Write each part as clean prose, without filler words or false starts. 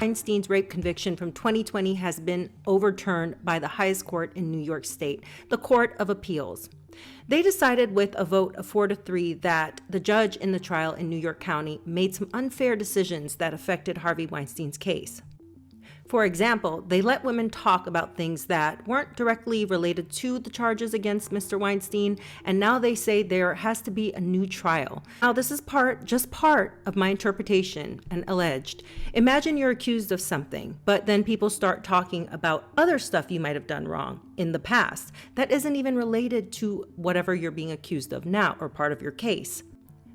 Weinstein's rape conviction from 2020 has been overturned by the highest court in New York State, the Court of Appeals. They decided with a vote of 4-3 that the judge in the trial in New York County made some unfair decisions that affected Harvey Weinstein's case. For example, they let women talk about things that weren't directly related to the charges against Mr. Weinstein, and now they say there has to be a new trial. Now, this is just part of my interpretation and alleged. Imagine you're accused of something, but then people start talking about other stuff you might have done wrong in the past that isn't even related to whatever you're being accused of now or part of your case.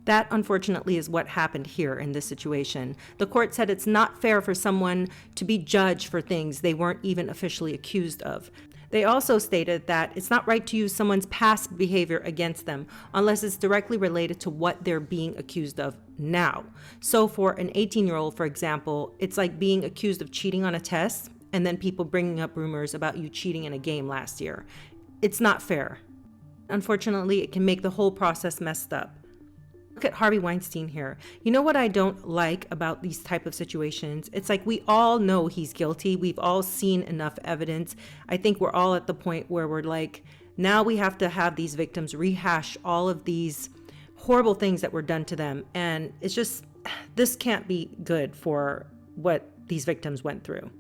That, unfortunately, is what happened here in this situation. The court said it's not fair for someone to be judged for things they weren't even officially accused of. They also stated that it's not right to use someone's past behavior against them unless it's directly related to what they're being accused of now. So for an 18-year-old, for example, it's like being accused of cheating on a test and then people bringing up rumors about you cheating in a game last year. It's not fair. Unfortunately, it can make the whole process messed up. Look at Harvey Weinstein here. You know what I don't like about these type of situations? It's like we all know he's guilty. We've all seen enough evidence. I think we're all at the point where we're like, now we have to have these victims rehash all of these horrible things that were done to them. And it's just, this can't be good for what these victims went through.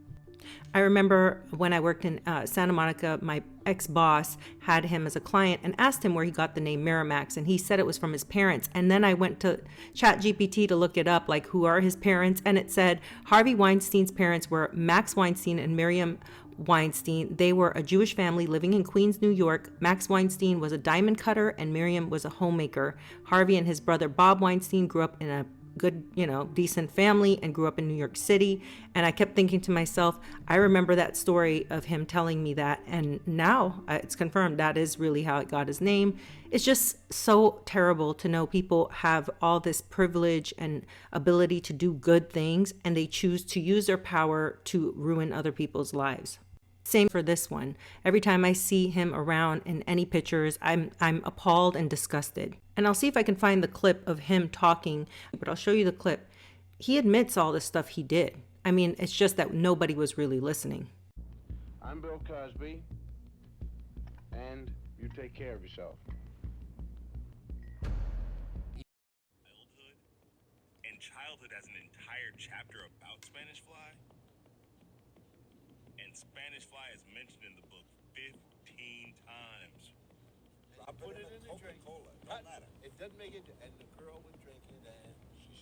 I remember when I worked in Santa Monica, my ex-boss had him as a client and asked him where he got the name Miramax, and he said it was from his parents. And then I went to ChatGPT to look it up, like who are his parents, and it said Harvey Weinstein's parents were Max Weinstein and Miriam Weinstein. They were a Jewish family living in Queens, New York. Max Weinstein was a diamond cutter and Miriam was a homemaker. Harvey and his brother Bob Weinstein grew up in a good, decent family and grew up in New York City. And I kept thinking to myself, I remember that story of him telling me that. And now it's confirmed that is really how it got his name. It's just so terrible to know people have all this privilege and ability to do good things, and they choose to use their power to ruin other people's lives. Same for this one. Every time I see him around in any pictures, I'm appalled and disgusted. And I'll see if I can find the clip of him talking, but I'll show you the clip. He admits all the stuff he did. I mean, it's just that nobody was really listening. I'm Bill Cosby, and you take care of yourself. And childhood has an entire chapter about Spanish Fly. And Spanish Fly is mentioned in the book 15 times. I put it in the drink. Coca-Cola. Don't matter. It doesn't make it. And the girl was drinking, and she.